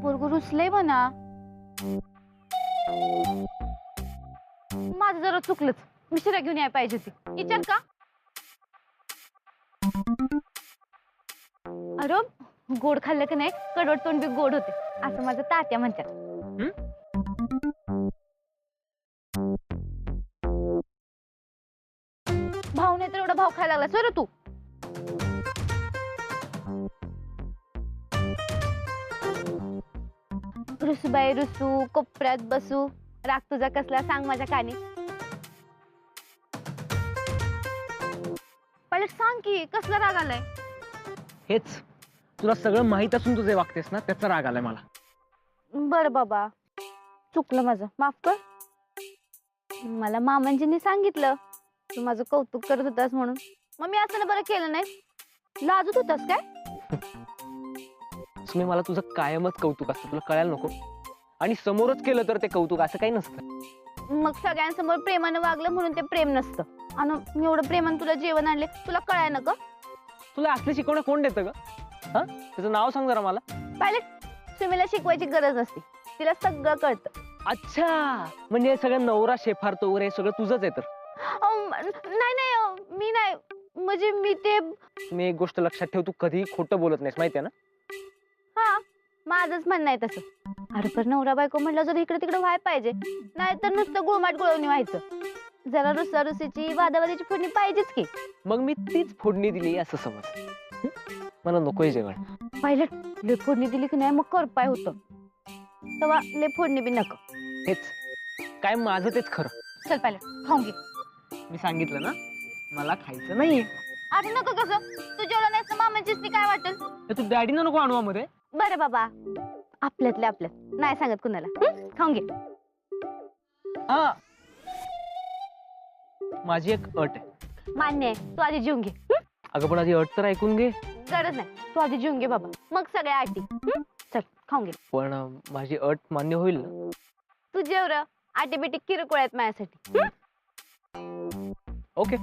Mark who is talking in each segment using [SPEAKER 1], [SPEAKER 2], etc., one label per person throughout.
[SPEAKER 1] पोरग रुसलंय म्हणा. माझं जरा चुकलंच. मिश्रा घेऊन याय पाहिजे ती. विचार का? अरे गोड खाल्लं की नाही कडवट तोंड बी गोड होते असं माझं तात्या म्हणतात. भाव नाही तर एवढा भाव खायला लागला सर तू. रुसूबाई रुसू कोपऱ्यात बसू राग तुझा कसला सांग माझ्या कानी. पहिले सांग की कसला राग आलाय.
[SPEAKER 2] हेच तुला सगळं माहित असून तुझे वागतेस ना त्याचा राग आलाय मला.
[SPEAKER 1] बर बाबा चुकलं माझं माफ कर. मला मामांजींनी सांगितलं तू माझं कौतुक करत होतास म्हणून. मग मी असं बरं केलं नाही. लाजत होतास काय?
[SPEAKER 2] सुमे मला तुझं कायमच कौतुक असतं तुला कळायला नको. आणि समोरच केलं तर ते कौतुक असं काही नसतं.
[SPEAKER 1] मग सगळ्यांसमोर प्रेमानं वागलं म्हणून ते प्रेम नसतं. आणि मी एवढं प्रेमानं तुला जेवण आणले तुला कळाय ना ग.
[SPEAKER 2] तुला असले शिकवणं कोण देतं ग? हा त्याचं नाव सांग जरा मला.
[SPEAKER 1] पहिले सुमीला शिकवायची गरज नसते. तिला सगळं कळतं.
[SPEAKER 2] अच्छा म्हणजे हे सगळं नवरा शेफारतो वगैरे हे सगळं तुझंच आहे तर.
[SPEAKER 1] नाही नाही मी नाही म्हणजे मी ते.
[SPEAKER 2] मी एक गोष्ट लक्षात ठेव तू कधीही खोटं बोलत नाहीस माहितीये ना.
[SPEAKER 1] हा माझंच म्हणणं आहे तसं. अरे पण नवरा बायको म्हटलं जर इकडे तिकडे व्हाय पाहिजे नाही तर नुसतं गुळमाट गुळवणी व्हायचं. जरा रुसारुसीची वादावादीची फोडणी पाहिजेच की.
[SPEAKER 2] मग मी तीच फोडणी दिली असं समज. मला नकोय जेवण.
[SPEAKER 1] पहिले ले फोडणी दिली की नाही मग करपाय होतं तेव्हा ले फोडणी बी नको.
[SPEAKER 2] हेच काय माझं तेच खरं.
[SPEAKER 1] चल पहिले खाऊन घे.
[SPEAKER 2] मी सांगितलं ना मला खायचं नाही.
[SPEAKER 1] अरे नको कसं तू जेवला नाहीस तर मामाचीच ती काय वाटेल.
[SPEAKER 2] तू डॅडीनं नको आणू मध्ये.
[SPEAKER 1] बरं बाबा आपल्यातल्या आपल्यात नाही सांगत कुणाला. खाऊन घे.
[SPEAKER 2] हा माझी एक अट आहे.
[SPEAKER 1] मान्य आहे. तू आधी जेवून घे.
[SPEAKER 2] अगं पण आधी अट तर ऐकून घे.
[SPEAKER 1] गरज नाही. तू आधी जेवून घे बाबा मग सगळ्या आटी. चल खाऊन घे.
[SPEAKER 2] पण माझी अट मान्य होईल ना.
[SPEAKER 1] तू जेव र. आटी बिटी किरकोळ आहेत माझ्यासाठी.
[SPEAKER 2] ओके.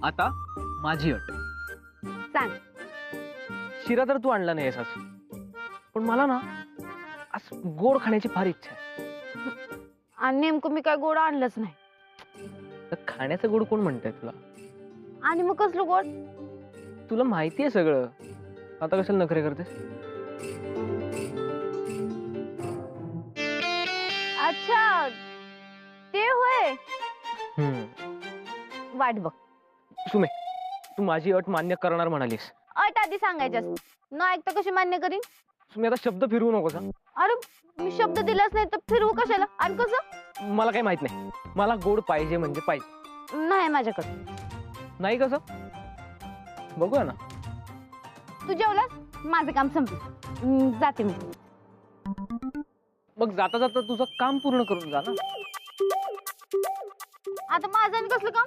[SPEAKER 2] आता माझी अट.
[SPEAKER 1] सांग.
[SPEAKER 2] शिरा तर तू आणला नाहीस असं पण मला ना असं गोड खाण्याची फार इच्छा आहे.
[SPEAKER 1] आणि नेमकं मी काय गोड आणलंच नाही.
[SPEAKER 2] तर खाण्याचं गोड कोण म्हणतंय तुला.
[SPEAKER 1] आणि मग कसलं गोड.
[SPEAKER 2] तुला माहिती आहे सगळं. आता कशाला नखरे करतेस.
[SPEAKER 1] अच्छा ते होय. वाट बघ.
[SPEAKER 2] सुमे तू माझी अट मान्य करणार म्हणालीस.
[SPEAKER 1] अट आधी सांगायची न ऐकता कशी मान्य करीन.
[SPEAKER 2] तुम्ही आता शब्द फिरवू नकोस.
[SPEAKER 1] अरे मी शब्द दिलाच नाही तर फिरवू कशाला. आणि कसं.
[SPEAKER 2] मला काही माहित नाही. मला गोड पाहिजे म्हणजे पाहिजे.
[SPEAKER 1] नाही माझ्याकडे.
[SPEAKER 2] नाही कसं बघूया ना.
[SPEAKER 1] तू जेवलास माझं काम संपलं. जाते मी.
[SPEAKER 2] मग जाता जाता तुझं काम पूर्ण करून जा ना.
[SPEAKER 1] आता माझं आणि कसलं काम.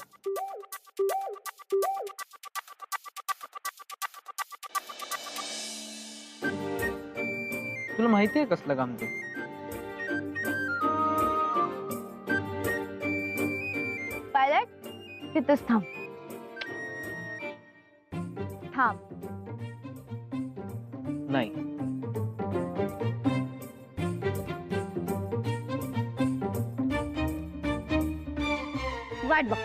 [SPEAKER 2] तुला माहिती आहे कसलं काम ते.
[SPEAKER 1] पायलट तिथंच थांब. थांब.
[SPEAKER 2] नाही.
[SPEAKER 1] वाट बघ.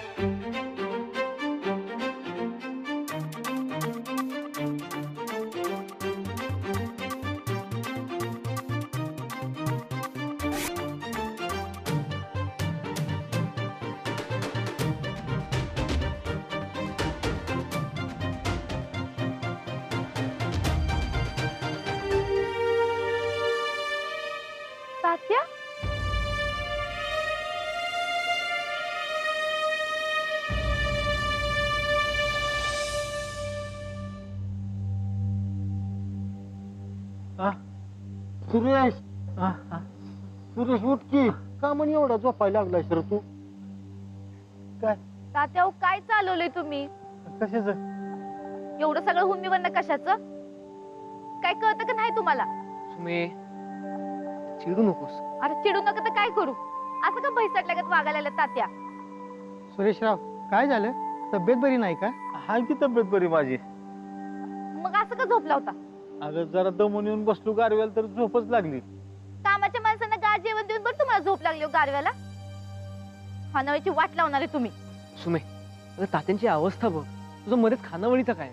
[SPEAKER 1] तात्या
[SPEAKER 3] सुरेश सुरेश उठ की. का म्हणे एवढा झोपायला लागलाय सर तू?
[SPEAKER 1] तात्या हो, काय चालवलंय तुम्ही?
[SPEAKER 3] कशाच?
[SPEAKER 1] एवढं सगळं हुंदीवरनं कशाचं? काय कळतं का नाही तुम्हाला?
[SPEAKER 2] सुमे चिडू नकोस.
[SPEAKER 1] अरे चिडू नका तर काय करू? असं का भैसटल्यागत वागायला लागलं तात्या?
[SPEAKER 4] सुरेशराव काय झालं? तब्येत बरी नाही का?
[SPEAKER 3] हाय की तब्येत बरी माझी.
[SPEAKER 1] मग असं का झोपला होता?
[SPEAKER 3] अगं जरा दमून येऊन बसलो गारव्याला तर झोपच लागली.
[SPEAKER 1] कामाच्या माणसांना गार जेवण देऊन बरं तुम्हाला झोप लागली हो गारव्याला. खानावळीची वाट लावणारे तुम्ही.
[SPEAKER 2] सुमे अगं तात्यांची अवस्था बघ. तुझं मध्येच खानावळीचं काय?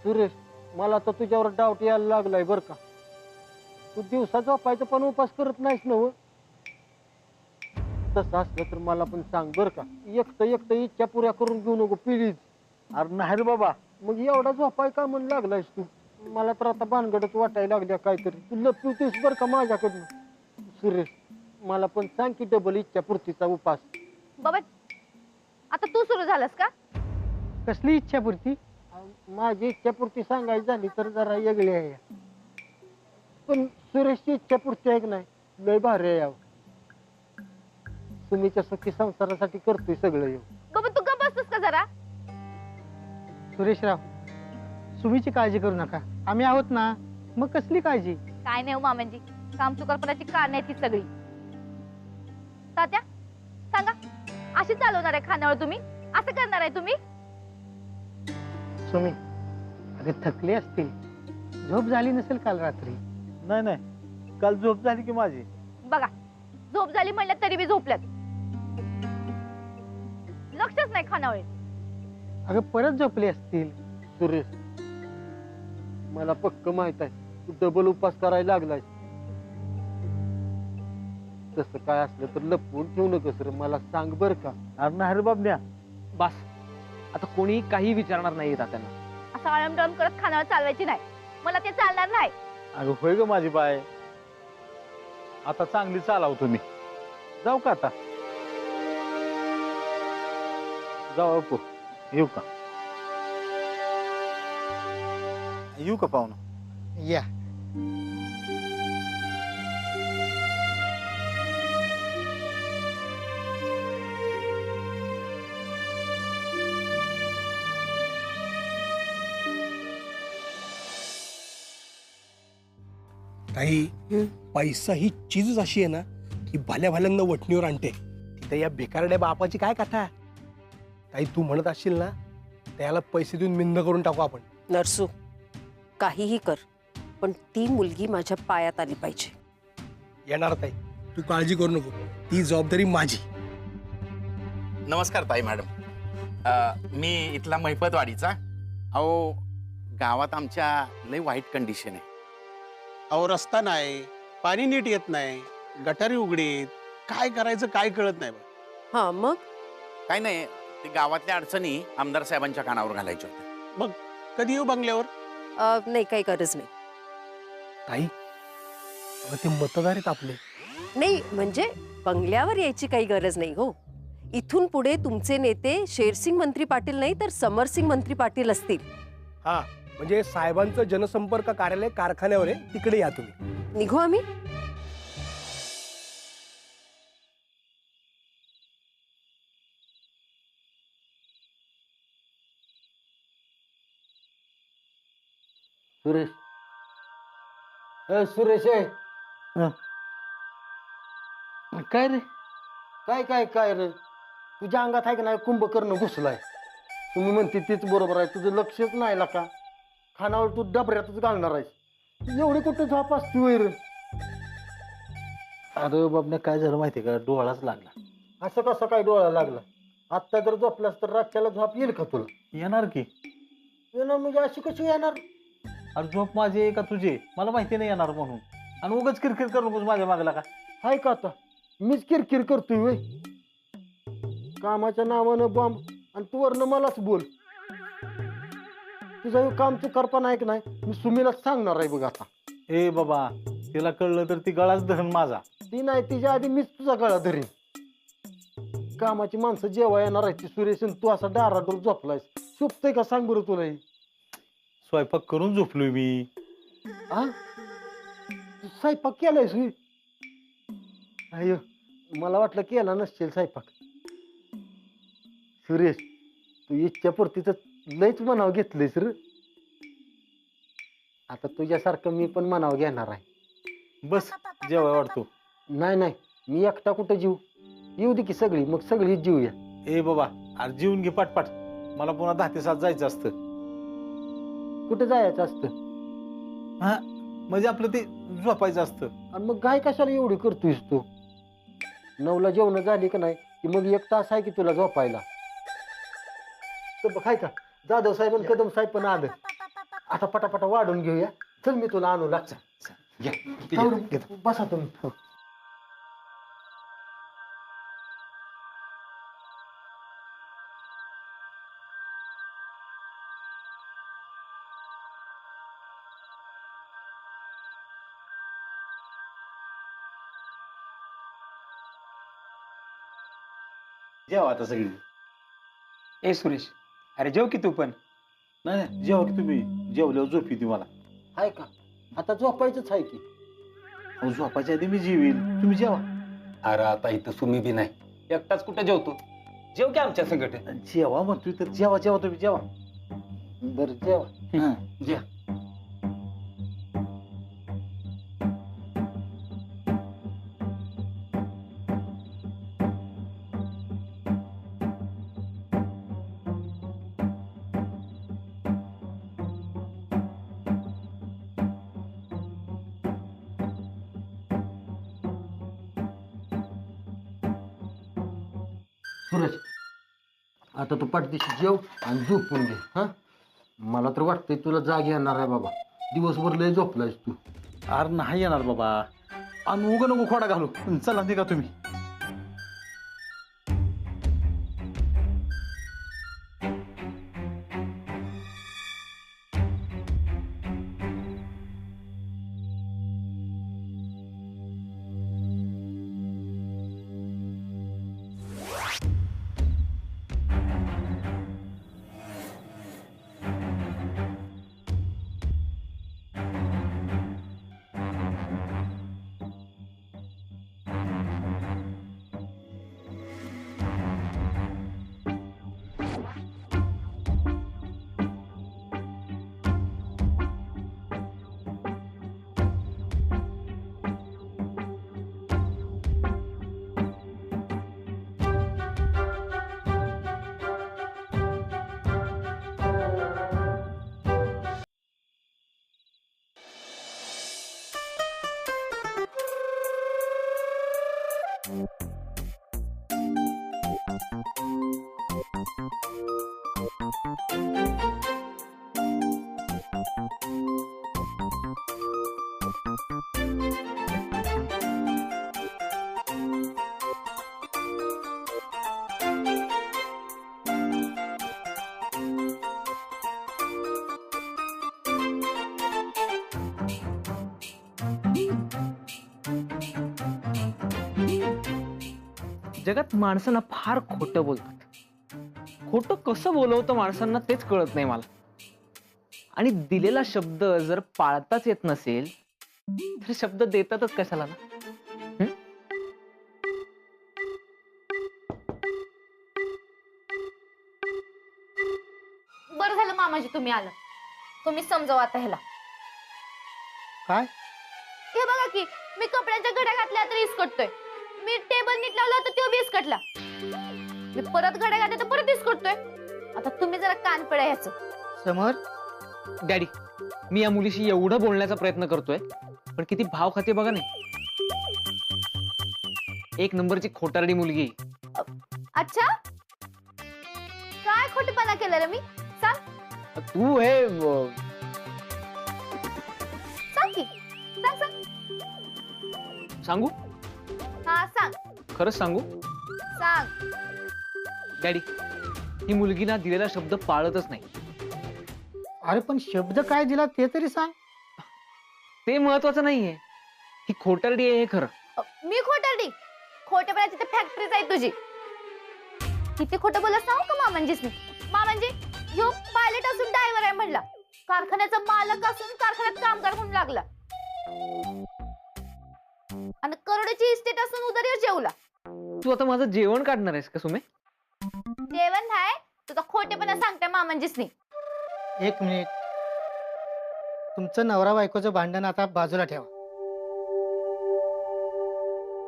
[SPEAKER 3] सुरेश मला तर तुझ्यावर डाऊट यायला लागलाय बर का. तू दिवसा झोपायचं पण उपास करत नाहीस ना हो? तसं असलं तर मला पण सांग बर का. एकटं इच्छा पुऱ्या करून घेऊ नको प्लीज. अरे नाही रे बाबा. मग एवढा झोपाय का म्हणून लागलायस तू? मला तर आता भानगडच वाटायला लागल्या काहीतरी. तू लपवतेस बर का माझ्याकडनं. सुरेश मला पण सांग की डबल इच्छा पूर्तीचा उपास.
[SPEAKER 1] बाबा आता तू सुरू झालास का?
[SPEAKER 4] कसली इच्छापूर्ती?
[SPEAKER 3] माझी इच्छापूर्ती सांगायची झाली तर जरा वेगळी आहे. पण सुरेशची इच्छापूर्ती आहे की नाही लय भारी आहे. तुम्हीच्या सुखी संसारासाठी करतोय सगळं येऊ.
[SPEAKER 1] बाबा तू गप्प बसतोस का जरा?
[SPEAKER 4] सुरेशराव सुमीची काळजी करू नका, आम्ही आहोत ना. मग कसली काळजी?
[SPEAKER 1] काय नाही हो मामांजी, कामचुकारपणाची कारण आहे ती सगळी. तात्या सांगा, अशी चालवणार आहे खानावर तुम्ही? असं करणार आहे तुम्ही?
[SPEAKER 4] सुमी अरे थकले असतील, झोप झाली नसेल काल रात्री.
[SPEAKER 3] नाही काल झोप झाली की माझी.
[SPEAKER 1] बघा झोप झाली म्हणलं तरी बी झोपल्यात. लक्षच नाही खानावळीत.
[SPEAKER 4] अगं परत झोपले असतील.
[SPEAKER 3] सुरेश मला पक्क माहित आहे तू डबल उपास करायला लागलाय. तसं काय असलं तर लपवून ठेवू नकोस रे, मला सांग बर का. अरे नाही रे बाबड्या.
[SPEAKER 2] बस आता कोणी काही विचारणार नाही तात्यांना.
[SPEAKER 1] असं आळमडळम करत खानावर चालवायची नाही. मला ते चालणार नाही.
[SPEAKER 3] अगं होय ग माझी बाय. आता चांगली चालाव तुम्ही. जाऊ का आता? जाऊ अपू. येऊ का? येऊ का पाहुणा?
[SPEAKER 4] या
[SPEAKER 5] ताई, पैसा ही चीजच अशी आहे ना की भल्या भल्यांना वटणीवर आणते. तर या भिकारड्या बापाची काय कथा? ताई तू म्हणत असशील ना त्याला पैसे देऊन मिंद करून टाकू आपण.
[SPEAKER 6] नरसू काहीही कर, पण ती मुलगी माझ्या पायात आली पाहिजे.
[SPEAKER 5] येणार ताई, तू काळजी करू नको, ती जबाबदारी माझी.
[SPEAKER 7] नमस्कार ताई मॅडम. मी इथला महिपतवाडीचा. अहो गावात आमच्या लय वाईट कंडिशन आहे.
[SPEAKER 8] अहो रस्ता नाही, पाणी नीट येत नाही, गटारी उघडीत, काय करायचं काय कळत नाही बा.
[SPEAKER 6] हा मग
[SPEAKER 7] काय नाही, ते गावातल्या अडचणी आमदार साहेबांच्या कानावर घालायच्या होत्या.
[SPEAKER 8] मग कधी येऊ बंगल्यावर?
[SPEAKER 6] नाही काही गरज नाही.
[SPEAKER 5] ताई अगं ते मतदार आहेत आपले.
[SPEAKER 6] नाही म्हणजे बंगल्यावर यायची काही गरज नाही हो. इथून पुढे तुमचे नेते शेरसिंग मंत्री पाटील नाही तर समरसिंग मंत्री पाटील असतील.
[SPEAKER 5] हा म्हणजे साहेबांचं जनसंपर्क कार्यालय कारखान्यावर आहे, तिकडे या तुम्ही.
[SPEAKER 6] निघू आम्ही?
[SPEAKER 3] सुरेश सुरेश आहे. काय रे? काय रे? तुझ्या अंगात आहे का नाही कुंभकर्ण घुसलाय. तुम्ही म्हणते तीच बरोबर आहे. तुझं लक्षच नाही का? खानावर तू डबऱ्यातच घालणार आहेस. एवढी कुठं झोप असते वैर?
[SPEAKER 9] अरे बाबने काय झालं माहितीये का, डोळाच लागला.
[SPEAKER 3] असं कसं काय डोळा लागला? आत्ता जर झोपलास तर रातच्याला झोप येईल का तुला?
[SPEAKER 9] येणार की.
[SPEAKER 3] येणार म्हणजे अशी कशी येणार?
[SPEAKER 9] अरे झोप माझी आहे का तुझी मला माहिती नाही येणार म्हणून. आणि उगाच किरकिर करू नकोस माझ्या मागला का.
[SPEAKER 3] हाय का आता मीच किरकिर करतोय वय? कामाच्या नावानं बॉम्ब आणि तू वरनं मलाच बोल. तुझं काम चुकारपणा आहे की नाही मी सुमीलाच सांगणार आहे बघ आता.
[SPEAKER 9] ए बाबा तिला कळलं तर ती गळाच धरण माझा.
[SPEAKER 3] ती नाही, तिच्या आधी मीच तुझा गळा धरीन. कामाची माणसं जेव्हा येणार आहे ती सुरेश तू असा डाराडोर झोपलायस. चुकतंय का सांग बरं तुला?
[SPEAKER 9] स्वयंपाक करून झोपलोय मी.
[SPEAKER 3] हा तू स्वयंपाक केलायस होय? अयो मला वाटलं केला नसशील स्वयंपाक. सुरेश तू इच्छापुरतीच लयच मनाव घेतलंयस रे. आता तुझ्यासारखं मी पण मनाव घेणार आहे.
[SPEAKER 9] बस जेवाय वाटतो.
[SPEAKER 3] नाही नाही मी एकटा कुठं जीव. येऊ दे की सगळी, मग सगळीच जीवूया.
[SPEAKER 9] ए बाबा अरे जेवून घे पाटपाट. मला पुन्हा 10 ते 7 जायचं असतं.
[SPEAKER 3] कुठं जायचं असतं?
[SPEAKER 9] हा म्हणजे आपलं ते झोपायचं असतं.
[SPEAKER 3] आणि मग काय कशाला एवढी करतोयस तू? 9ला जेवण झाली का नाही की मग 1 तास आहे की तुला झोपायला. तर बघ, हाय का जाधव साहेब आणि कदम साहेब पण आलं. आता पटापटा वाढून घेऊया. चल मी तुला आणू लागचा. बसा तुम्ही. हो.
[SPEAKER 9] जेवा आता सगळी.
[SPEAKER 2] ए सुरेश, अरे जेव की तू पण.
[SPEAKER 9] नाही नाही जेवा की तुम्ही. जेवल्यावर झोप येते मला.
[SPEAKER 3] हाय का आता झोपायचंच आहे की.
[SPEAKER 9] अहो, झोपायच्या आधी मी जेवील, तुम्ही जेवा.
[SPEAKER 2] अरे आता इथं सुमी बी नाही, एकटाच कुठं जेवतो. जेव की आमच्या संगट.
[SPEAKER 9] जेवा म्हणतोय तर जेवा जेवा तुम्ही जेवा.
[SPEAKER 3] बरं जेवा.
[SPEAKER 9] हा.
[SPEAKER 3] जे. सूरज आता तू पाठदिशी जेव आणि झोपून घे. हा मला तर वाटतंय तुला जाग येणार आहे बाबा. दिवसभर लय झोपलायस तू.
[SPEAKER 9] अरे नाही येणार बाबा. आणि उगा नको खोडा घालू. चला निघा तुम्ही.
[SPEAKER 2] जगात माणसांना फार खोटं बोलतात. खोटं कसं बोलवतं माणसांना तेच कळत नाही मला. आणि दिलेला शब्द जर पाळताच येत नसेल तर शब्द देतातच कशाला ना.
[SPEAKER 1] बरं झालं मामाजी तुम्ही आलं. तुम्ही समजावं आता ह्याला.
[SPEAKER 4] काय?
[SPEAKER 1] हे बघा की मी कपड्यांच्या घड्या घातल्या तर इसकटतोय. मी टेबल नीट लावला तर तो बी इसकटला. मी परत घड्या घातल्या तर परत इसकटतोय. आता तुम्ही जरा कान पिळा ह्याचं.
[SPEAKER 4] समर
[SPEAKER 2] डॅडी, मी या मुलीशी एवढं बोलण्याचा प्रयत्न करतोय पण किती भाव खाते बघा नाही. एक नंबरची खोटारडी मुलगी.
[SPEAKER 1] अच्छा काय खोटेपणा केलं रे मी? सांग
[SPEAKER 2] तू हे
[SPEAKER 1] सांग की. सांग सांग.
[SPEAKER 2] सांगू?
[SPEAKER 1] हा सांग.
[SPEAKER 2] खरंच सांगू?
[SPEAKER 1] सांग.
[SPEAKER 2] डॅडी, ही मुलगी ना दिलेला शब्द पाळतच नाही.
[SPEAKER 4] अरे पण शब्द काय दिला ते तरी सांग.
[SPEAKER 2] ते महत्वाचं नाहीये. ही खोटारडी आहे हे खरं.
[SPEAKER 1] मी खोटरडी? खोटेपणाची तर फॅक्टरीच आहे तुझी. किती खोटं बोलत सांगू का मामांजीस मी? मामांजी ह्यो पायलट असून ड्रायव्हर आहे म्हणला. कारखान्याचा मालक असून कारखान्यात कामगार म्हणून लागला आणि करोडची इस्टेट असून उदरीवर जेवला.
[SPEAKER 2] तू आता माझं जेवण काढणार आहेस का सुमे?
[SPEAKER 1] जेवण नाही, तुझा खोटेपणा सांगते मामांजीसनी.
[SPEAKER 4] एक मिनिट, तुमचं नवरा बायकोचं भांडण आता बाजूला ठेवा.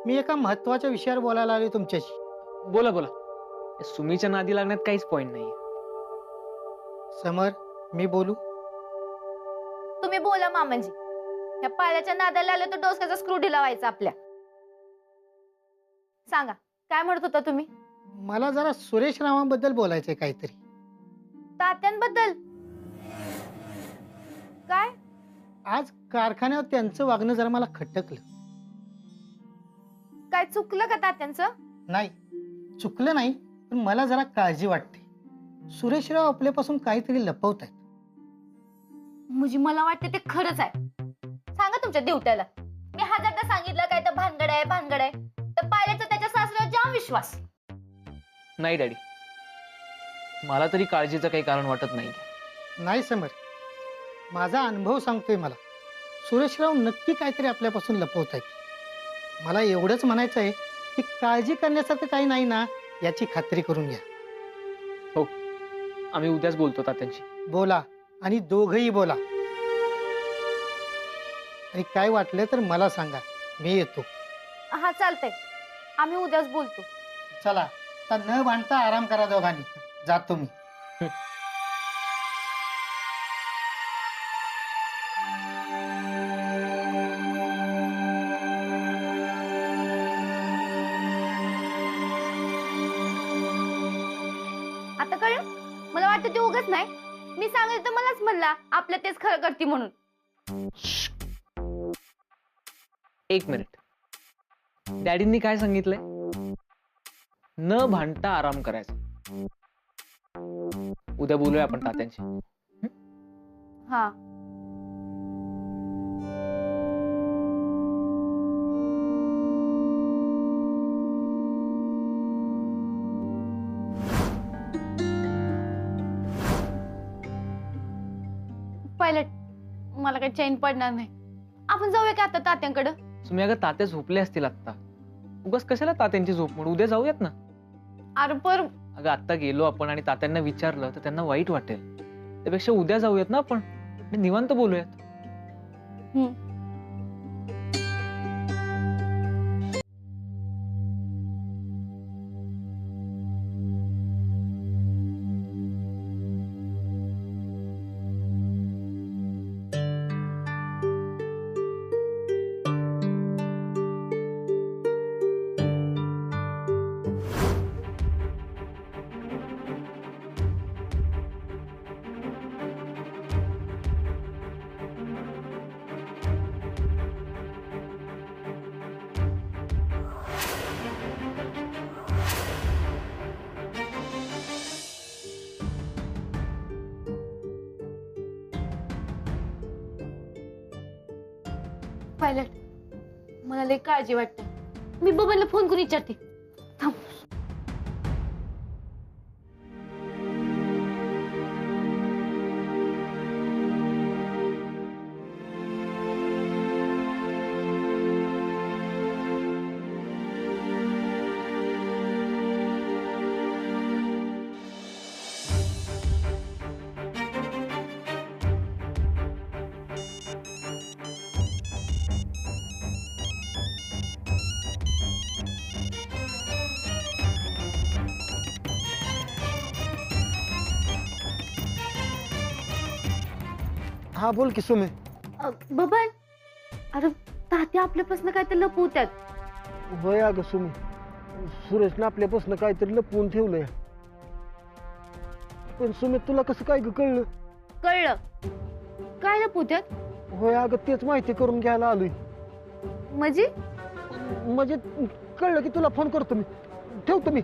[SPEAKER 4] मी एका महत्वाच्या विषयावर बोलायला आलोय तुमच्याशी.
[SPEAKER 2] बोला बोला. या सुमीच्या नादी लागण्यात काहीच पॉइंट नाही.
[SPEAKER 4] समर, मी बोलू?
[SPEAKER 1] तुम्ही बोला मामांजी. या पायाच्या नादाला आलं तर डोसक्याचा स्क्रू ढिला व्हायचा आपल्या. सांगा काय म्हणत होता तुम्ही?
[SPEAKER 4] मला जरा सुरेश रावांबद्दल बोलायचंय काहीतरी.
[SPEAKER 1] तात्यांबद्दल? काय?
[SPEAKER 4] आज कारखान्यावर त्यांचं वागणं जरा मला खटकलं.
[SPEAKER 1] काय चुकलं का तात्यांचं?
[SPEAKER 4] नाही, चुकलं नाही, पण मला जरा काळजी वाटते. सुरेशराव आपल्यापासून काहीतरी लपवत आहेत.
[SPEAKER 1] म्हणजे मला वाटतं ते खरंच आहे. सांगा तुमच्या देवट्याला. मी हजारदा सांगितलं काय तर भानगड आहे भानगड आहे, तर पायल्याचा त्याच्या सासऱ्यावर जाम विश्वास.
[SPEAKER 2] नाही डॅडी, मला तरी काळजीचं काही कारण वाटत नाही.
[SPEAKER 4] नाही समर, माझा अनुभव सांगतोय मला. सुरेशराव नक्की काहीतरी आपल्यापासून लपवत आहेत. मला एवढंच म्हणायचं आहे की काळजी करण्यासारखं काही नाही ना, याची खात्री करून घ्या.
[SPEAKER 2] हो, आम्ही उद्याच बोलतो तात्यांशी.
[SPEAKER 4] बोला, आणि दोघही बोला. आणि काय वाटलं तर मला सांगा, मी येतो.
[SPEAKER 1] हा चालतंय, आम्ही उद्याच बोलतो.
[SPEAKER 4] चला, आता न भांडता आराम करा दोघांनी. जातो मी.
[SPEAKER 1] आता कळलं? मला वाटतं ते उगाच नाही, मी सांगितलं तर मलाच म्हणला आपलं तेच खरं करते म्हणून.
[SPEAKER 2] एक मिनिट, डॅडींनी काय सांगितलंय? न भांडता आराम करायचा. उद्या बोलूया आपण तात्यांशी.
[SPEAKER 1] हा. पायलट, मला काही चैन पडणार नाही. आपण जाऊया का आता तात्यांकडं?
[SPEAKER 2] तुम्ही अगं तात्या झोपले असतील आत्ता. उगाच कशाला तात्यांची झोप म्हणून? उद्या जाऊयात ना.
[SPEAKER 1] अरे पर
[SPEAKER 2] अगं आत्ता गेलो आपण आणि तात्यांना विचारलं तर त्यांना वाईट वाटेल. त्यापेक्षा उद्या जाऊयात ना आपण, आणि निवांत बोलूयात.
[SPEAKER 1] पायलट, मला लई काळजी वाटते. मी बबनला फोन करून विचारते. थांब.
[SPEAKER 3] हा बोल की सुमे.
[SPEAKER 1] बबन, अरे तात्या आपल्यापासून काय तर लपवतात.
[SPEAKER 3] होय अगं सुमे, सुरेशनं आपल्यापासून काहीतरी लपवून ठेवलंय. पण सुमे तुला कसं काय कळलं?
[SPEAKER 1] कळलं? काय लपवतात?
[SPEAKER 3] होय अगं, तेच माहिती करून घ्यायला आलोय.
[SPEAKER 1] म्हणजे
[SPEAKER 3] म्हणजे कळलं की तुला फोन करतो मी. ठेवतो मी.